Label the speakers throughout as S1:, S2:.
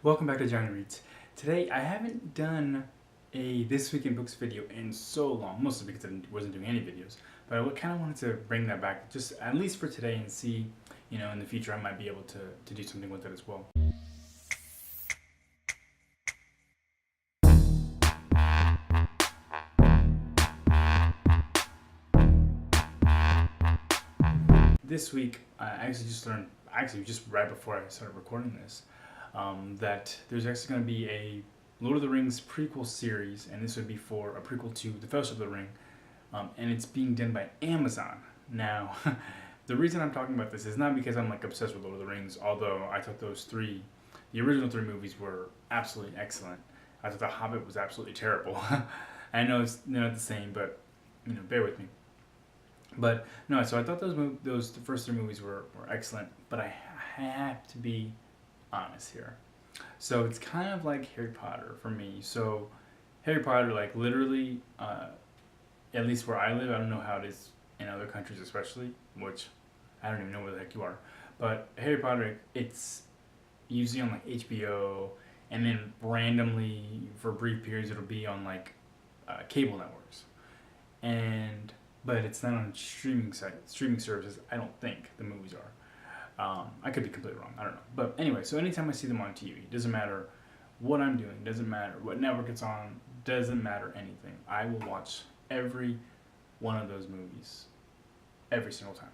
S1: Welcome back to Johnny Reads. Today I haven't done a This Week in Books video in so long, mostly because I wasn't doing any videos. But I kind of wanted to bring that back, just at least for today, and see, in the future I might be able to do something with it as well. This week I actually just learned, just right before I started recording this, that there's actually going to be a Lord of the Rings prequel series, and this would be for a prequel to The Fellowship of the Ring, and it's being done by Amazon. Now, the reason I'm talking about this is not because I'm like obsessed with Lord of the Rings, although I thought the original three movies were absolutely excellent. I thought The Hobbit was absolutely terrible. I know it's not the same, but bear with me. But no, so I thought the first three movies were excellent, but I have to be honest here. So it's kind of like Harry Potter for me. So Harry Potter, like literally, at least where I live, I don't know how it is in other countries, especially, which I don't even know where the heck you are. But Harry Potter, it's usually on like HBO, and then randomly for brief periods it'll be on like cable networks, and but it's not on streaming services. I don't think the movies are. I could be completely wrong. I don't know. But anyway, so anytime I see them on TV, doesn't matter what I'm doing, doesn't matter what network it's on, doesn't matter anything. I will watch every one of those movies every single time.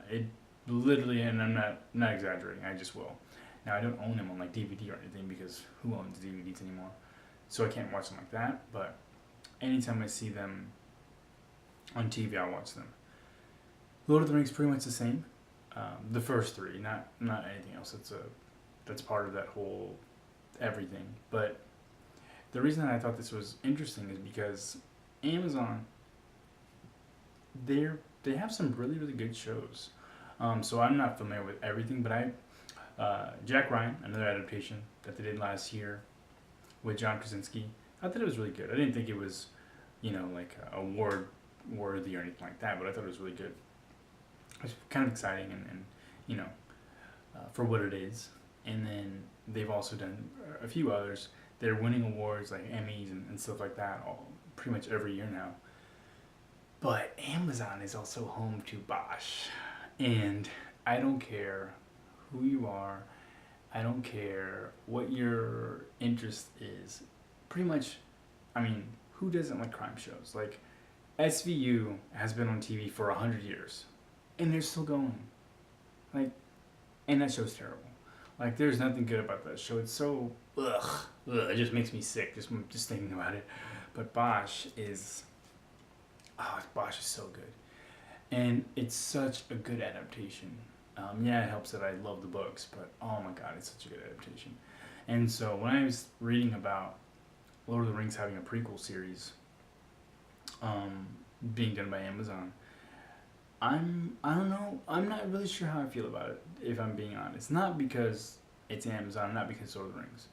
S1: It literally, and I'm not exaggerating. I just will. Now I don't own them on like DVD or anything because who owns DVDs anymore? So I can't watch them like that. But anytime I see them on TV, I watch them. Lord of the Rings pretty much the same. The first three, not anything else. That's part of that whole everything. But the reason I thought this was interesting is because Amazon, they have some really good shows. So I'm not familiar with everything, but Jack Ryan, another adaptation that they did last year with John Krasinski, I thought it was really good. I didn't think it was, like award worthy or anything like that, but I thought it was really good. It's kind of exciting and for what it is. And then they've also done a few others. They're winning awards like Emmys and stuff like that pretty much every year now. But Amazon is also home to Bosch. And I don't care who you are. I don't care what your interest is. Pretty much, who doesn't like crime shows? Like, SVU has been on TV for 100 years. And they're still going. Like, and that show's terrible. Like, there's nothing good about that show. It's so it just makes me sick just thinking about it. But Bosch is so good, and it's such a good adaptation. Yeah, it helps that I love the books, but oh my god, it's such a good adaptation. And so when I was reading about Lord of the Rings having a prequel series, being done by Amazon, I don't know. I'm not really sure how I feel about it, if I'm being honest. Not because it's Amazon, not because it's Lord of the Rings,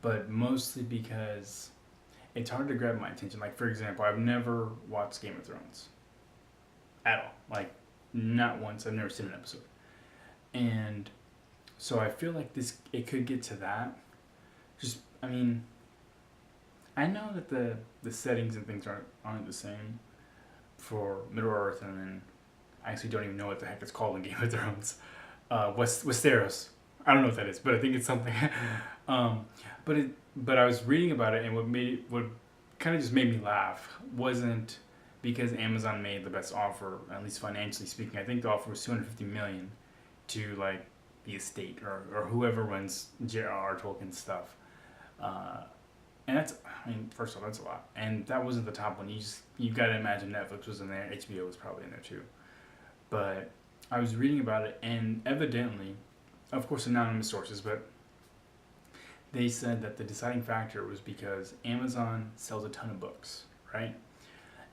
S1: but mostly because it's hard to grab my attention. Like, for example, I've never watched Game of Thrones at all. Like, not once. I've never seen an episode. And so I feel like it could get to that. I know that the settings and things aren't the same for Middle Earth, and then I actually don't even know what the heck it's called in Game of Thrones. Westeros. I don't know what that is, but I think it's something. But I was reading about it, and what kind of just made me laugh wasn't because Amazon made the best offer, at least financially speaking. I think the offer was $250 million to like the estate or whoever runs J.R.R. Tolkien stuff. And that's, first of all, that's a lot. And that wasn't the top one. You got to imagine Netflix was in there, HBO was probably in there too. But I was reading about it, and evidently, of course, anonymous sources, but they said that the deciding factor was because Amazon sells a ton of books, right?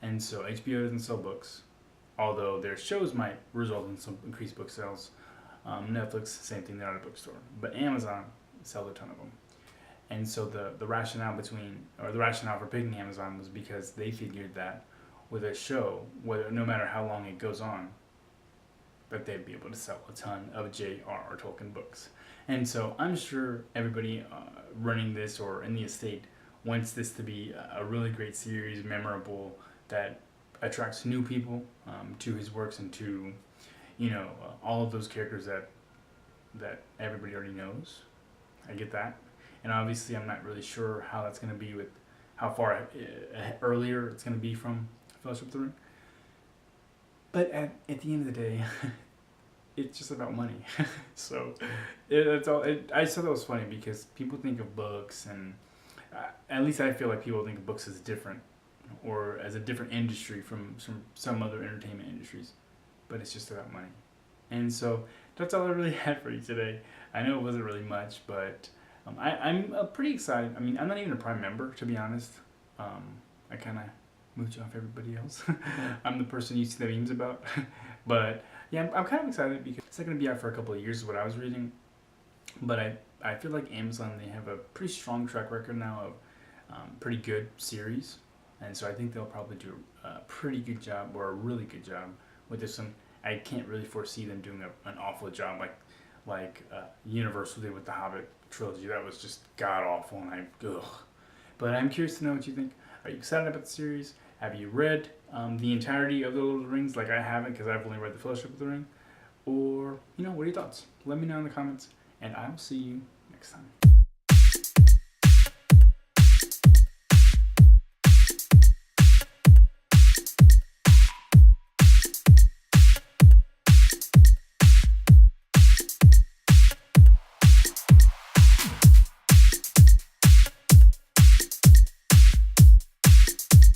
S1: And so HBO doesn't sell books, although their shows might result in some increased book sales. Netflix, same thing, they're not a bookstore. But Amazon sells a ton of them. And so the rationale for picking Amazon was because they figured that with a show, no matter how long it goes on, that they'd be able to sell a ton of J.R.R. Tolkien books. And so I'm sure everybody running this or in the estate wants this to be a really great series, memorable, that attracts new people to his works and to, all of those characters that everybody already knows. I get that. And obviously I'm not really sure how that's going to be with how far earlier it's going to be from Fellowship of the Ring. But at the end of the day, it's just about money. So that's all. I just thought that was funny because people think of books, and at least I feel like people think of books as different or as a different industry from some other entertainment industries. But it's just about money. And so that's all I really had for you today. I know it wasn't really much, but I'm pretty excited. I mean, I'm not even a Prime member, to be honest. I kind of mooch off everybody else. I'm the person you see the memes about. But yeah, I'm kind of excited because it's not going to be out for a couple of years is what I was reading. But I feel like Amazon, they have a pretty strong track record now of pretty good series. And so I think they'll probably do a pretty good job, or a really good job with this one. I can't really foresee them doing an awful job like Universal did with the Hobbit trilogy. That was just god awful, and ugh. But I'm curious to know what you think. Are you excited about the series? Have you read the entirety of the Lord of the Rings like I haven't, because I've only read the Fellowship of the Ring? Or, what are your thoughts? Let me know in the comments, and I will see you next time.